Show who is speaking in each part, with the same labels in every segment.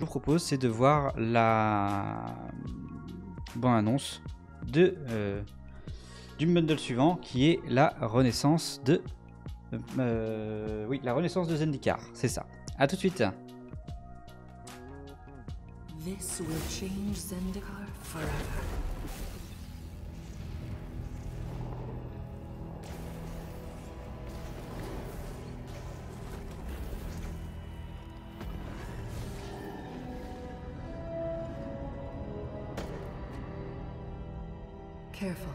Speaker 1: vous propose, c'est de voir la bande-annonce de du bundle suivant, qui est la renaissance de la renaissance de Zendikar. C'est ça. À tout de suite.
Speaker 2: This will change Zendikar forever. Careful.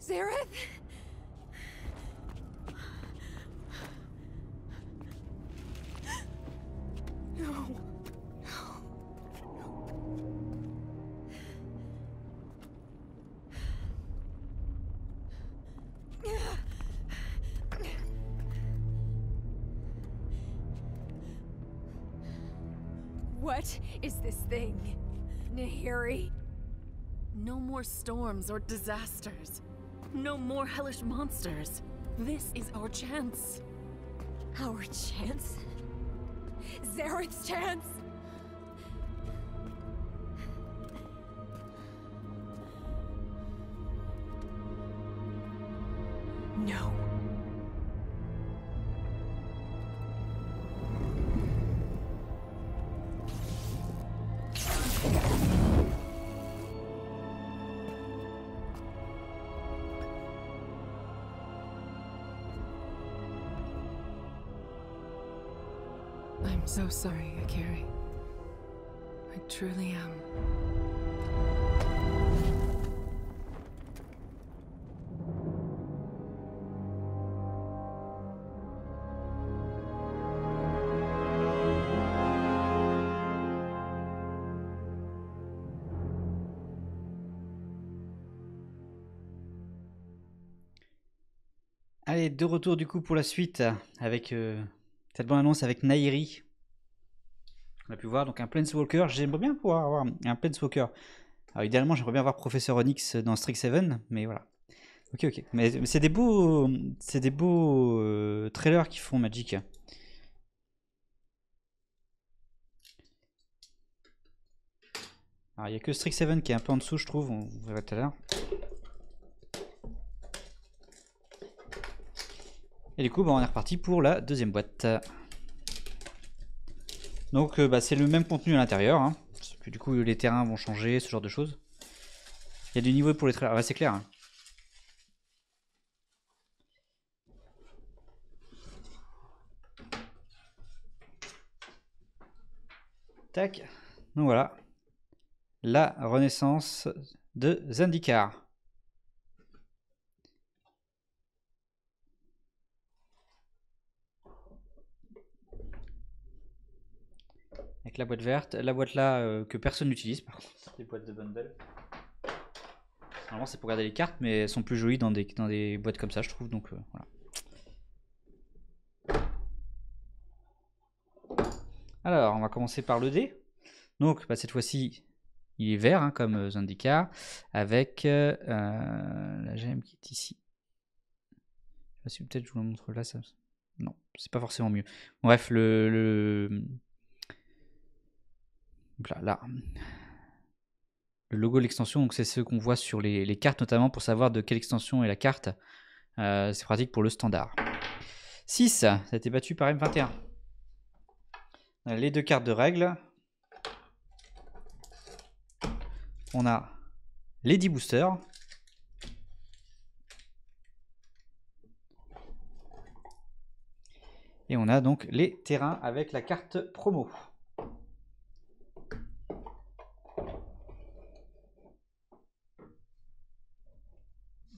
Speaker 3: Zareth? No. What is this thing, Nahiri?
Speaker 2: No more storms or disasters. No more hellish monsters. This is our chance.
Speaker 3: Our chance? Zareth's chance? No.
Speaker 2: I'm so sorry, Akari. I truly am.
Speaker 1: Allez, de retour du coup pour la suite avec cette bande-annonce avec Nahiri. On a pu voir donc un Planeswalker. J'aimerais bien pouvoir avoir un Planeswalker. Alors idéalement, j'aimerais bien avoir Professeur Onyx dans Strixhaven, mais voilà. Ok. Mais c'est des beaux trailers qui font Magic. Alors il n'y a que Strixhaven qui est un peu en dessous, je trouve. On verra tout à l'heure. Et du coup, on est reparti pour la deuxième boîte. Donc, c'est le même contenu à l'intérieur. Hein. Du coup, les terrains vont changer, ce genre de choses. Il y a du niveau pour les trailers. Ah, c'est clair. Hein. Tac. Donc voilà. La renaissance de Zendikar. Avec la boîte verte. La boîte là que personne n'utilise par contre. Des boîtes de bundle. Normalement c'est pour garder les cartes, mais elles sont plus jolies dans des boîtes comme ça je trouve. Donc voilà. Alors on va commencer par le dé. Donc bah, cette fois-ci il est vert hein, comme Zendikar. Avec la gemme qui est ici. Je sais pas si peut-être je vous la montre là. Ça... Non, c'est pas forcément mieux. Bref, donc là. Le logo de l'extension, donc c'est ce qu'on voit sur les cartes, notamment pour savoir de quelle extension est la carte. C'est pratique pour le standard. 6, ça a été battu par M21. Les 2 cartes de règles. On a les 10 boosters. Et on a donc les terrains avec la carte promo.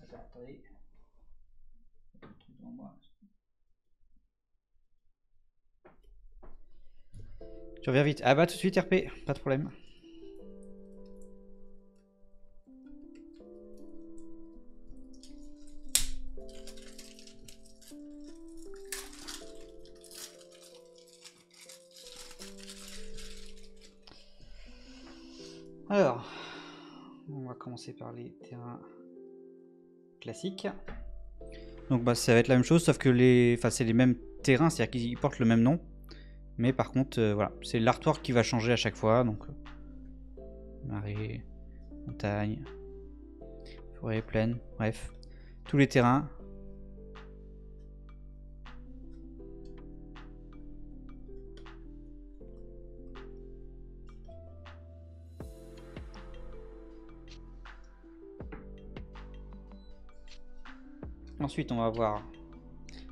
Speaker 1: Attendez. Je reviens vite. Ah bah tout de suite RP, pas de problème. Alors, on va commencer par les terrains classiques. Donc bah, ça va être la même chose, sauf que c'est les mêmes terrains, c'est-à-dire qu'ils portent le même nom. Mais par contre, voilà, c'est l'artwork qui va changer à chaque fois. Donc, marée, montagne, forêt, plaine, bref, tous les terrains. Ensuite, on va avoir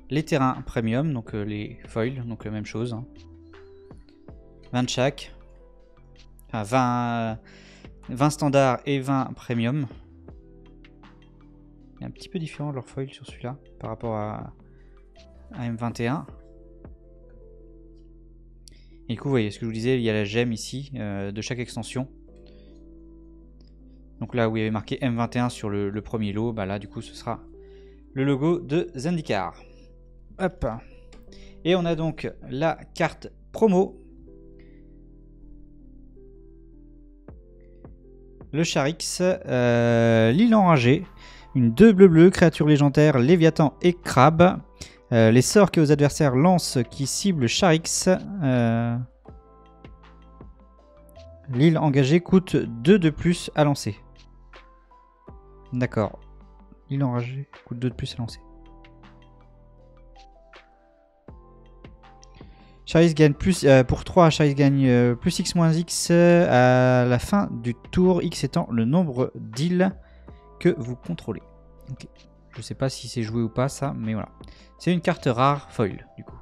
Speaker 1: les terrains premium, donc les foils, donc la même chose. Hein. 20 de chaque. Enfin, 20 standards et 20 premium. Il y a un petit peu différent leur foil sur celui-là par rapport à M21. Et du coup, vous voyez ce que je vous disais, il y a la gemme ici de chaque extension. Donc là où il y avait marqué M21 sur le premier lot, bah là du coup ce sera le logo de Zendikar. Hop. Et on a donc la carte promo. Le Charix, l'île enragée, une 2 bleu-bleu, créature légendaire, Léviathan et Crabe. Les sorts que vos adversaires lancent qui ciblent Charix. L'île engagée coûte 2 de plus à lancer. D'accord. L'île enragée coûte 2 de plus à lancer. Charix gagne plus, pour 3, Charix gagne plus X-X à la fin du tour, X étant le nombre d'îles que vous contrôlez. Okay. Je sais pas si c'est joué ou pas ça, mais voilà. C'est une carte rare foil du coup.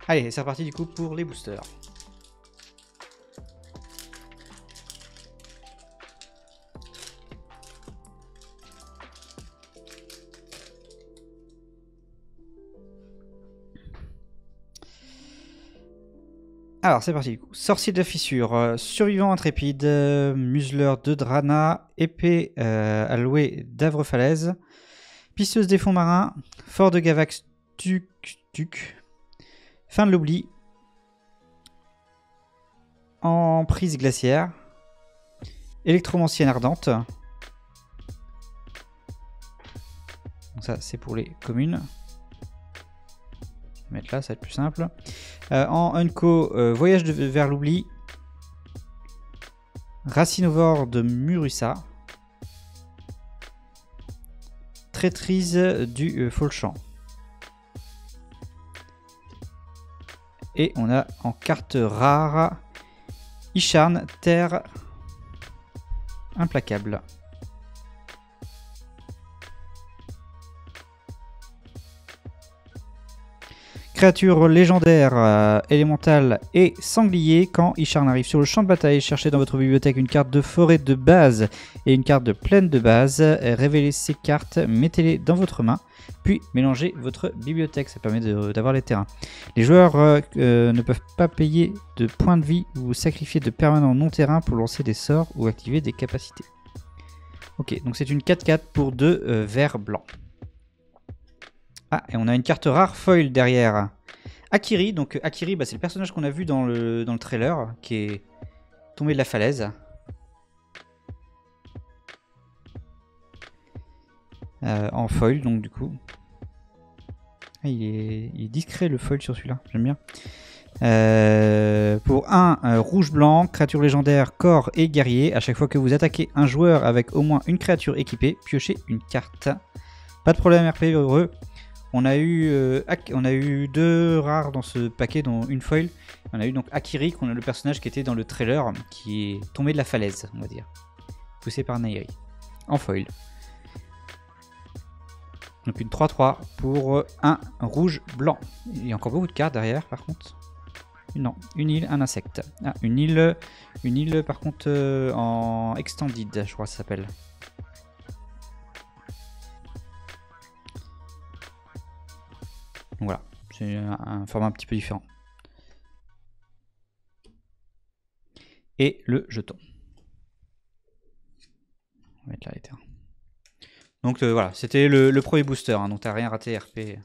Speaker 1: Allez, c'est reparti du coup pour les boosters. Alors c'est parti du coup. Sorcier de la fissure, survivant intrépide, museleur de Drana, épée allouée d'Avre-Falaise, pisseuse des fonds marins, fort de Gavax Tuk, fin de l'oubli, emprise glaciaire, électromancienne ardente. Donc ça c'est pour les communes. Mettre là, ça va être plus simple. En Unco, voyage vers l'oubli. Racinovore de Murussa. Traîtrise du Folchamp. Et on a en carte rare Isharn, terre implacable. Créature légendaire, élémentale et sanglier. Quand Isharn arrive sur le champ de bataille, cherchez dans votre bibliothèque une carte de forêt de base et une carte de plaine de base. Révélez ces cartes, mettez-les dans votre main, puis mélangez votre bibliothèque. Ça permet d'avoir les terrains. Les joueurs ne peuvent pas payer de points de vie ou sacrifier de permanents non-terrain pour lancer des sorts ou activer des capacités. Ok, donc c'est une 4-4 pour 2 verts blancs. Ah, et on a une carte rare foil derrière. Akiri, donc Akiri, c'est le personnage qu'on a vu dans le trailer, qui est tombé de la falaise. En foil, donc du coup. Ah, il est discret le foil sur celui-là, j'aime bien. Pour 1 rouge-blanc, créature légendaire, corps et guerrier. À chaque fois que vous attaquez un joueur avec au moins une créature équipée, piochez une carte. Pas de problème RP heureux. On a eu 2 rares dans ce paquet, dont une foil. On a eu donc Akiri, qu'on a le personnage qui était dans le trailer, qui est tombé de la falaise, on va dire. Poussé par Nahiri. En foil. Donc une 3-3 pour 1 rouge-blanc. Il y a encore beaucoup de cartes derrière, par contre. Non, une île, un insecte. Ah, une île par contre en extended, je crois que ça s'appelle. Voilà, c'est un format un petit peu différent. Et le jeton. On va mettre là les terrains. Donc voilà, c'était le premier booster, hein, donc t'as rien raté RP.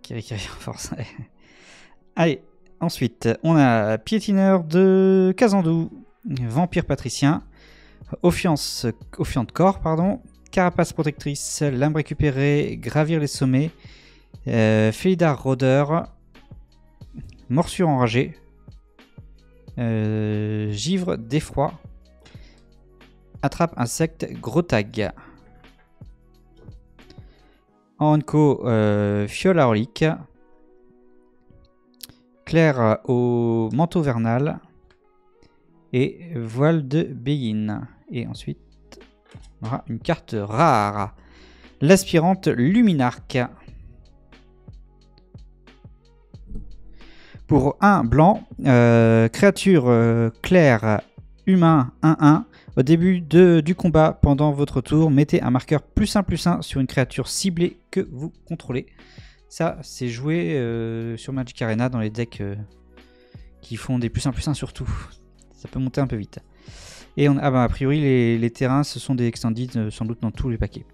Speaker 1: Kiri force. Allez, ensuite, on a Piétineur de Kazandou, Vampire Patricien, Ophiante Corps, pardon, Carapace Protectrice, Lame Récupérée, Gravir les Sommets, Félidar Rôdeur, Morsure Enragée, Givre d'Effroi, Attrape Insecte, Gros Tag. Anko, Fiole à Orlic, Claire au manteau vernal et Voile de Beyin. Et ensuite, on aura une carte rare, l'aspirante Luminarque. Pour 1 blanc, créature claire humain 1-1. Au début du combat, pendant votre tour, mettez un marqueur +1/+1 sur une créature ciblée que vous contrôlez. Ça, c'est joué sur Magic Arena dans les decks qui font des +1/+1 sur tout. Ça peut monter un peu vite. Et a priori, les terrains, ce sont des extended sans doute dans tous les paquets.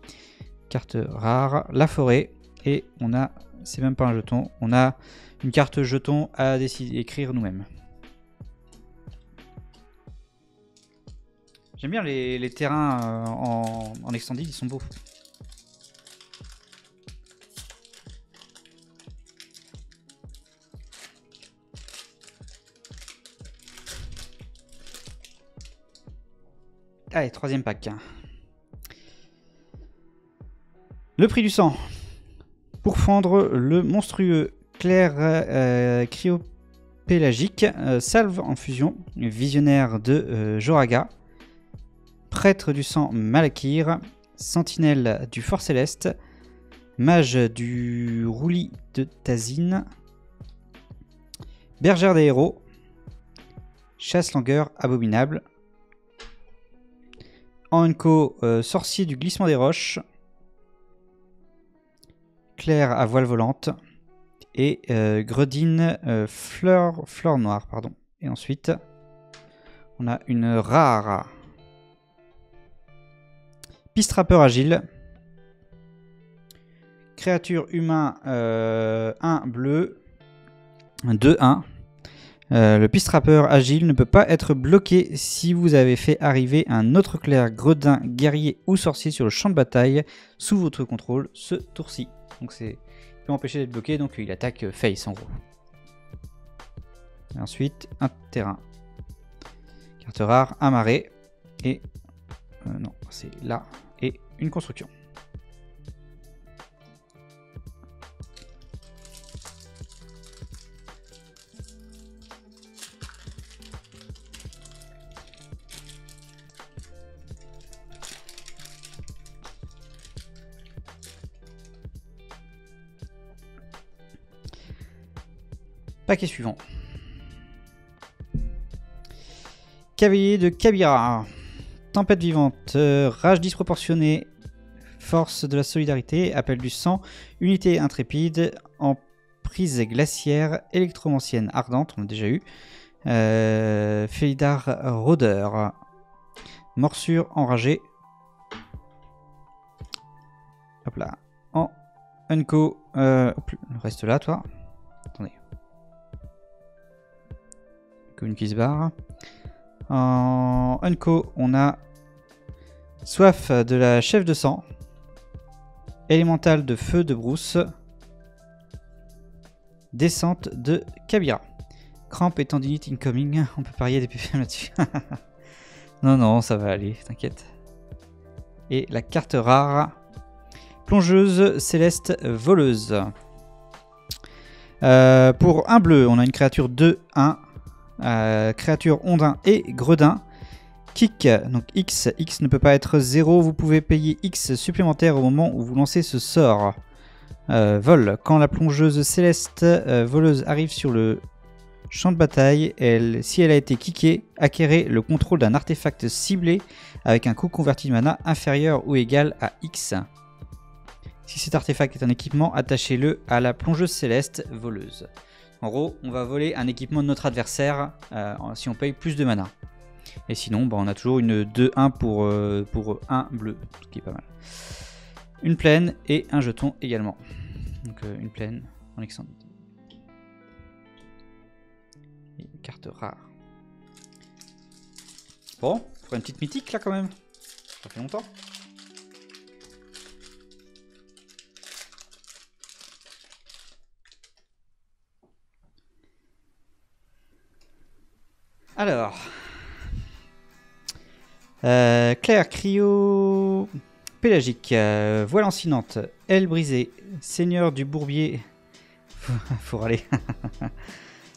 Speaker 1: Carte rare, la forêt. Et on a, c'est même pas un jeton, on a une carte jeton à écrire nous-mêmes. J'aime bien les terrains en extended, ils sont beaux. Allez, 3e pack. Le prix du sang. Pour fendre le monstrueux clair cryopélagique, salve en fusion, visionnaire de Joraga. Prêtre du sang Malakir, sentinelle du Fort Céleste, mage du Roulis de Tazine, bergère des héros, chasse-langueur abominable, Anko, sorcier du glissement des roches, Claire à voile volante et Gredine fleur noire, pardon. Et ensuite, on a une rare. Pistrappeur agile. Créature humain 1 bleu. 2-1. Le Pistrappeur agile ne peut pas être bloqué si vous avez fait arriver un autre clerc, gredin, guerrier ou sorcier sur le champ de bataille sous votre contrôle ce tour-ci. Donc il peut empêcher d'être bloqué, donc il attaque face en gros. Et ensuite, un terrain. Carte rare, un marais. Et non, c'est là. Et une construction. Paquet suivant. Cavalier de Kabira. Tempête vivante, rage disproportionnée, force de la solidarité, appel du sang, unité intrépide, emprise glaciaire, électromancienne ardente, on l'a déjà eu, Félidar rôdeur, morsure enragée, hop là, en Unco, reste là toi, attendez, une qui se barre. En Unco, on a soif de la chef de sang, élémental de feu de brousse, descente de Kabira. Crampe et tendinite incoming, on peut parier des PPM là-dessus. Non, non, ça va aller, t'inquiète. Et la carte rare, plongeuse céleste voleuse. Pour un bleu, on a une créature 2-1. Créature ondin et gredin. Kick, donc X ne peut pas être 0, vous pouvez payer X supplémentaire au moment où vous lancez ce sort. Vol, quand la plongeuse céleste voleuse arrive sur le champ de bataille, si elle a été kickée, acquérez le contrôle d'un artefact ciblé avec un coût converti de mana inférieur ou égal à X. Si cet artefact est un équipement, attachez-le à la plongeuse céleste voleuse. En gros, on va voler un équipement de notre adversaire si on paye plus de mana. Et sinon, on a toujours une 2-1 pour 1 bleu, ce qui est pas mal. Une plaine et un jeton également. Donc une plaine en extended. Et une carte rare. Bon, on fera une petite mythique là quand même. Ça fait longtemps. Alors, Claire, cryo pélagique, voile lancinante, aile brisée, seigneur du bourbier. Faut râler.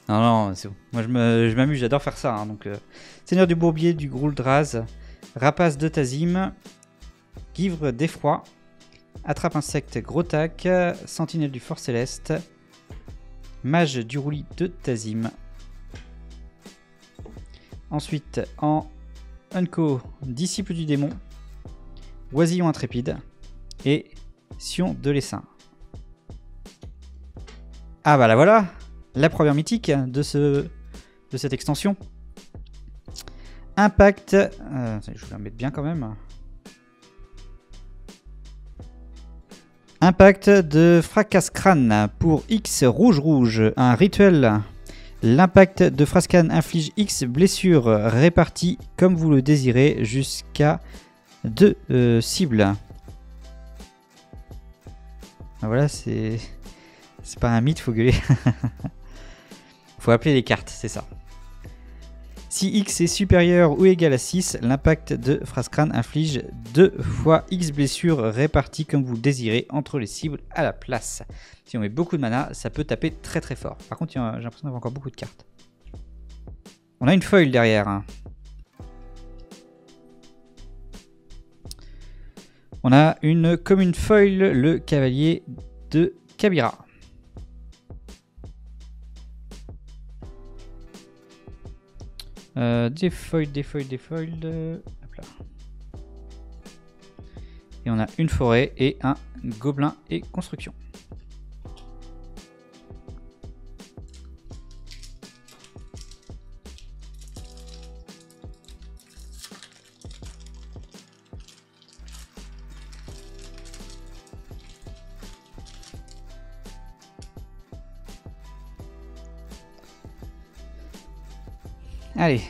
Speaker 1: Non, non, c'est bon. Moi je m'amuse, j'adore faire ça. Hein, donc, seigneur du bourbier du Grouldraz, rapace de Tazim, guivre d'effroi, attrape insecte Grotac, sentinelle du fort céleste, mage du roulis de Tazim. Ensuite, en Unco, disciple du démon, oisillon intrépide et Sion de l'essaim. Ah bah là voilà, la première mythique de cette extension. Impact, je vais la mettre bien quand même. Impact de Fracas-Crâne pour X rouge, un rituel. L'impact de Frascan inflige X blessures réparties comme vous le désirez jusqu'à 2 cibles. Ah, voilà, c'est pas un mythe, faut gueuler. Faut appeler les cartes, c'est ça. Si X est supérieur ou égal à 6, l'impact de Frascan inflige 2 fois X blessures réparties comme vous le désirez entre les cibles à la place. Si on met beaucoup de mana, ça peut taper très très fort. Par contre, j'ai l'impression d'avoir encore beaucoup de cartes. On a une foil derrière. Hein. On a une commune foil, le cavalier de Kabira. Des foils. Hop là. Et on a une forêt et un gobelin et construction. Allez.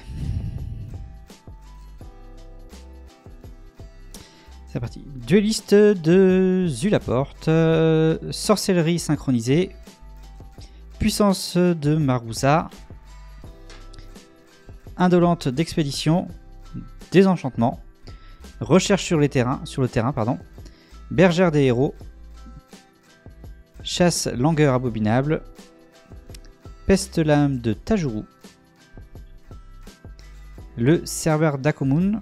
Speaker 1: C'est parti. Dueliste de Zulaporte. Sorcellerie synchronisée. Puissance de Marouza. Indolente d'expédition. Désenchantement. Recherche sur le terrain, pardon. Bergère des héros. Chasse langueur abominable. Peste lame de Tajuru. Le serveur d'Akomun.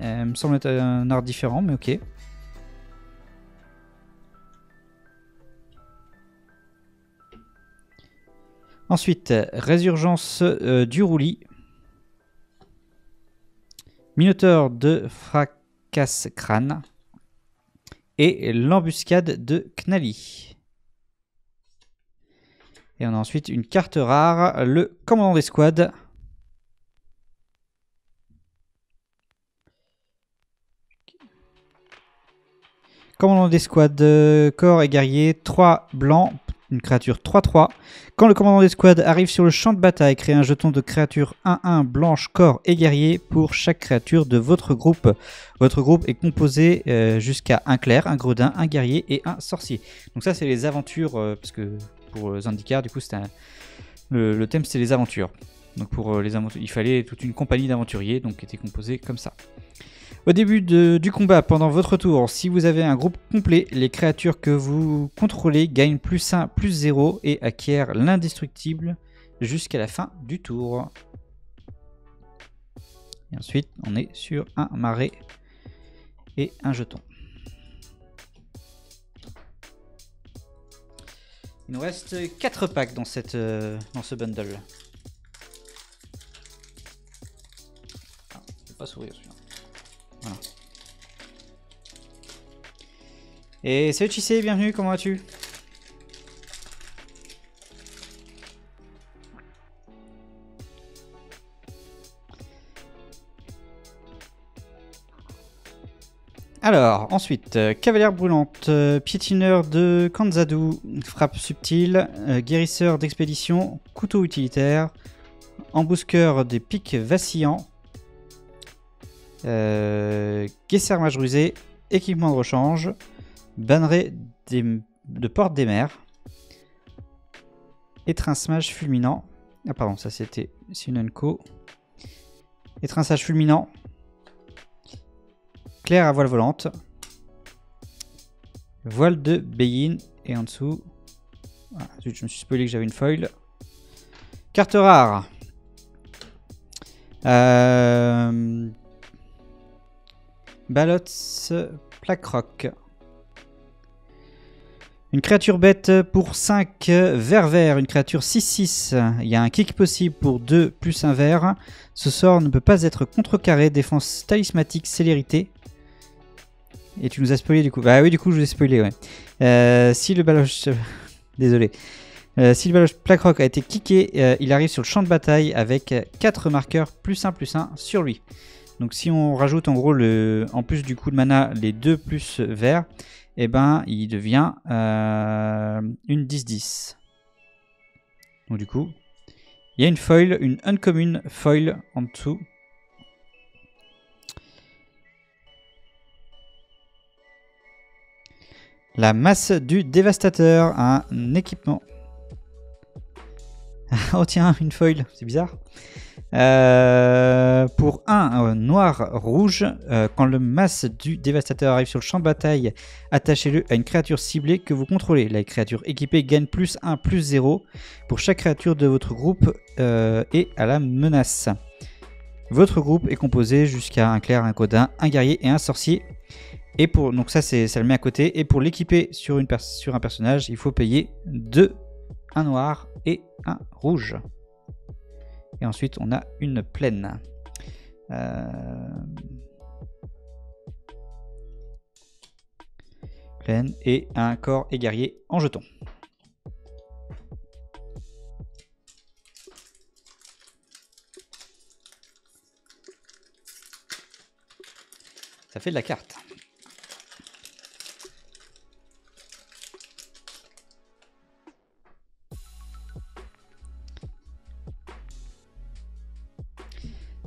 Speaker 1: Me semble être un art différent, mais ok. Ensuite, résurgence du roulis. Minotaure de fracasse-crâne. Et l'embuscade de Knali. Et on a ensuite une carte rare, le commandant d'escouade. Commandant d'escouade, corps et guerrier, 3 blancs, une créature 3-3. Quand le commandant d'escouade arrive sur le champ de bataille, créez un jeton de créature 1-1 blanche, corps et guerrier pour chaque créature de votre groupe. Votre groupe est composé jusqu'à un clerc, un gredin, un guerrier et un sorcier. Donc ça c'est les aventures, parce que pour Zendikar, du coup c'était le thème c'était les aventures. Donc pour les aventures, il fallait toute une compagnie d'aventuriers, donc qui était composée comme ça. Au début du combat, pendant votre tour, si vous avez un groupe complet, les créatures que vous contrôlez gagnent +1, +0 et acquièrent l'indestructible jusqu'à la fin du tour. Et ensuite, on est sur un marais et un jeton. Il nous reste 4 packs dans ce bundle. Ah, je ne vais pas s'ouvrir celui-là. Voilà. Et salut Chissé, bienvenue, comment vas-tu? Alors, ensuite, cavalière brûlante, piétineur de Kanzadu, frappe subtile, guérisseur d'expédition, couteau utilitaire, embusqueur des pics vacillants, Guesser mage rusé, équipement de rechange, banneret de porte des mers, étrinçage fulminant. Ah pardon, ça c'était Sinenko. Étrinçage fulminant, clair à voile volante, voile de Beyin et en dessous. Ah, zut, je me suis spoilé que j'avais une foil. Carte rare. Ballots Plaque-Roc. Une créature bête pour 5 vert, une créature 6-6. Il y a un kick possible pour 2 plus 1 vert. Ce sort ne peut pas être contrecarré. Défense talismatique, célérité. Et tu nous as spoilé du coup. Bah oui, du coup je vous ai spoilé, ouais. Si le baloche... Désolé. Si le baloche Plaque-Roc a été kické, il arrive sur le champ de bataille avec 4 marqueurs +1/+1 sur lui. Donc si on rajoute en gros en plus du coup de mana les 2 plus vert, et ben il devient une 10-10. Donc du coup, il y a une foil, une uncommon foil en dessous. La masse du dévastateur, un équipement. Oh tiens, une foil, c'est bizarre. Pour un noir-rouge, quand le masse du dévastateur arrive sur le champ de bataille, attachez-le à une créature ciblée que vous contrôlez. La créature équipée gagne +1, +0 pour chaque créature de votre groupe et à la menace. Votre groupe est composé jusqu'à un clerc, un godin, un guerrier et un sorcier. Et pour, donc ça le met à côté. Et pour l'équiper sur un personnage, il faut payer 2, un noir et un rouge. Et ensuite, on a une plaine. Plaine et un corps et guerrier en jeton. Ça fait de la carte.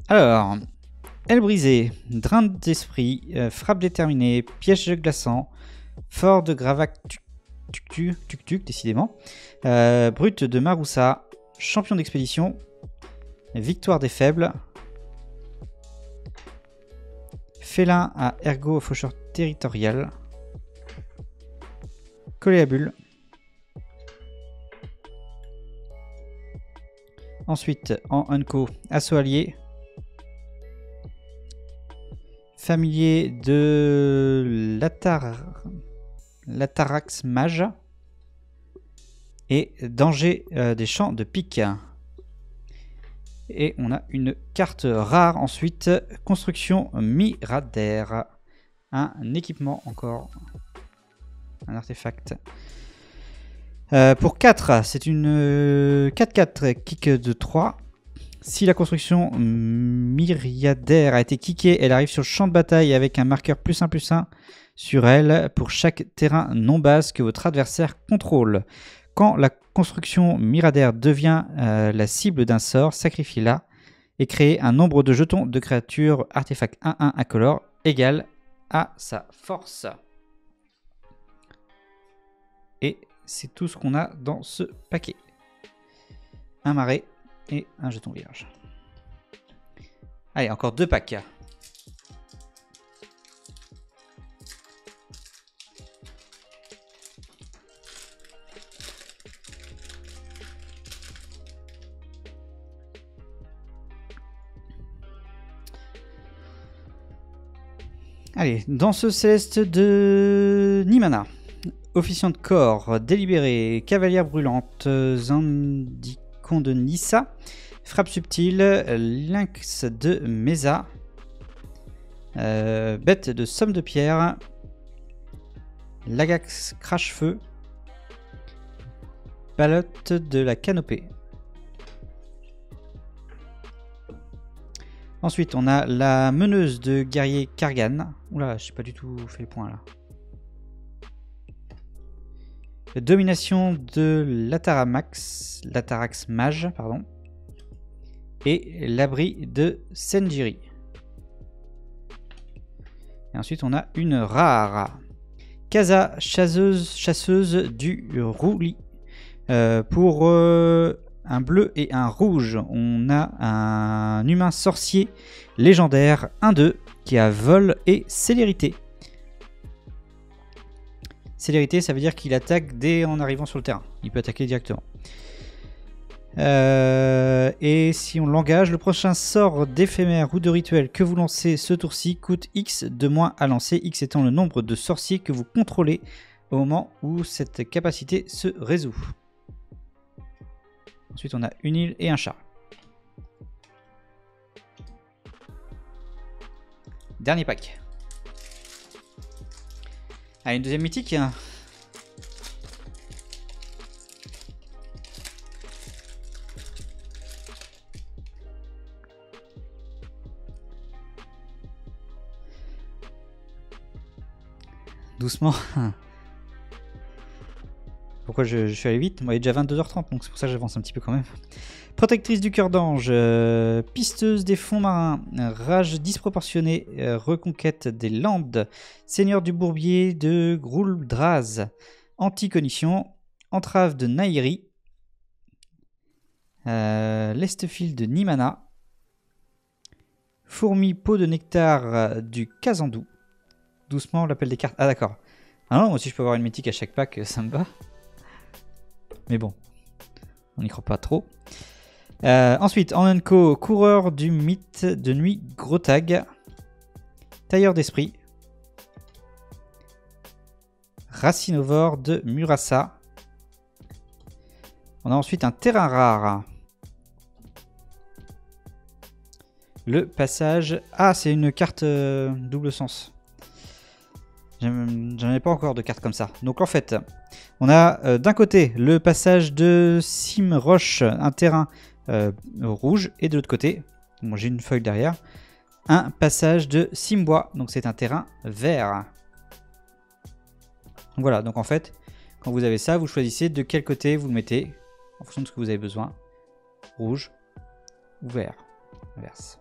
Speaker 1: Alors, aile brisée, drain d'esprit, frappe déterminée, piège glaçant, fort de Gravak Tuk-Tuk, décidément, brute de Maroussa, champion d'expédition, victoire des faibles, félin à ergo faucheur territorial, collé à bulle. Ensuite, en unco, assaut allié, familier de l'Atarax mage, Et danger des champs de pique. Et on a une carte rare ensuite. Construction Miradair. Un équipement encore. Un artefact. Pour 4, c'est une 4-4 kick de 3. Si la construction Myriadaire a été kickée, elle arrive sur le champ de bataille avec un marqueur +1/+1 sur elle pour chaque terrain non base que votre adversaire contrôle. Quand la construction Myriadaire devient la cible d'un sort, sacrifiez-la et créez un nombre de jetons de créatures artefact 1/1 incolore égal à sa force. Et c'est tout ce qu'on a dans ce paquet. Un marais et un jeton vierge. Allez, encore 2 packs. Allez, dans ce céleste de Nimana. Officiant de corps, délibéré, cavalière brûlante, Zandicon de Nissa, frappe subtile, lynx de Mesa, bête de somme de pierre, Lagax crache-feu, balotte de la canopée. Ensuite, on a la meneuse de guerrier Kargan. Oula, je n'ai pas du tout fait le point là. Domination de l'Atarax Mage, pardon. Et l'abri de Senjiri. Et ensuite, on a une rare. Kaza, chasseuse du Rouli. Pour un bleu et un rouge, on a un humain sorcier légendaire 1-2 qui a vol et célérité. Célérité, ça veut dire qu'il attaque dès en arrivant sur le terrain. Il peut attaquer directement. Et si on l'engage, le prochain sort d'éphémère ou de rituel que vous lancez ce tour-ci coûte X de moins à lancer, X étant le nombre de sorciers que vous contrôlez au moment où cette capacité se résout. Ensuite, on a une île et un chat. Dernier pack. Ah, une deuxième mythique. Doucement. Pourquoi je suis allé vite? Moi, il est déjà 22h30, donc c'est pour ça que j'avance un petit peu quand même. Protectrice du cœur d'ange, pisteuse des fonds marins, rage disproportionnée, reconquête des landes, seigneur du bourbier de Grouldraz, anti-cognition, entrave de Nairi, l'estefil de Nimana, fourmi peau de nectar du Kazandou. Doucement, l'appel des cartes. Ah d'accord. Ah non, moi aussi je peux avoir une mythique à chaque pack, ça me va. Mais bon, on n'y croit pas trop. Ensuite, en unco, coureur du mythe de nuit Grotag, tailleur d'esprit, racinovore de Murasa. On a ensuite un terrain rare. Le passage... Ah, c'est une carte double sens. J'en ai pas encore de cartes comme ça. Donc en fait, on a d'un côté le passage de Simroche, un terrain rouge, et de l'autre côté, bon, j'ai une feuille derrière, un passage de Simbois, donc c'est un terrain vert. Donc voilà, donc en fait, quand vous avez ça, vous choisissez de quel côté vous le mettez, en fonction de ce que vous avez besoin, rouge ou vert, inverse.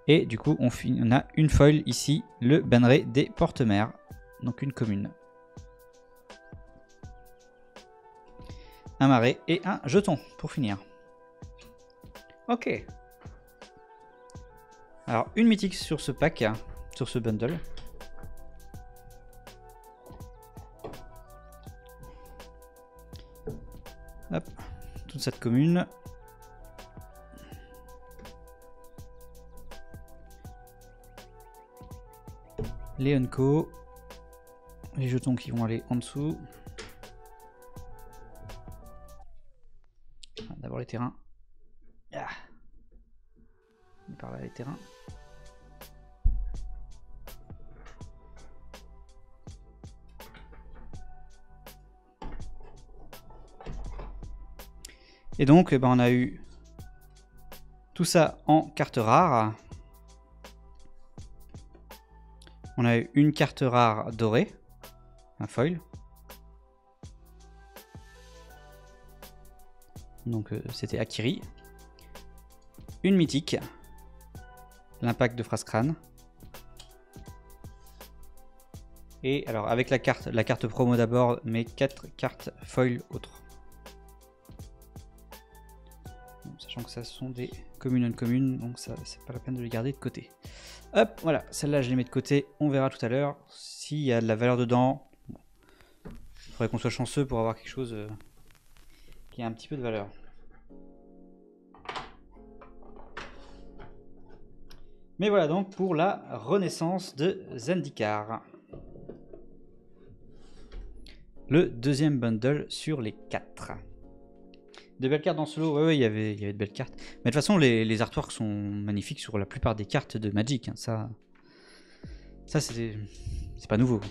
Speaker 1: Et du coup, on a une foil ici, le banneret des porte-mers, donc une commune. Un marais et un jeton pour finir. Ok. Alors, une mythique sur ce pack, sur ce bundle. Hop, toute cette commune. Les unco, les jetons qui vont aller en dessous. terrains. Ah. Par là les terrains. Et donc ben, on a eu tout ça en carte rare. On a eu une carte rare dorée, un foil. Donc c'était Akiri. Une mythique, l'impact de Phrase-Crâne. Et alors avec la carte promo d'abord, mais 4 cartes foil autres. Sachant que ça sont des communes non-communes, donc ça c'est pas la peine de les garder de côté. Hop, voilà, celle-là je les mets de côté, on verra tout à l'heure s'il y a de la valeur dedans. Bon. Il faudrait qu'on soit chanceux pour avoir quelque chose qui a un petit peu de valeur. Mais voilà donc pour la renaissance de Zendikar. Le deuxième bundle sur les 4. De belles cartes dans ce lot, ouais, il y avait de belles cartes. Mais de toute façon, les artworks sont magnifiques sur la plupart des cartes de Magic. Hein. Ça c'est pas nouveau.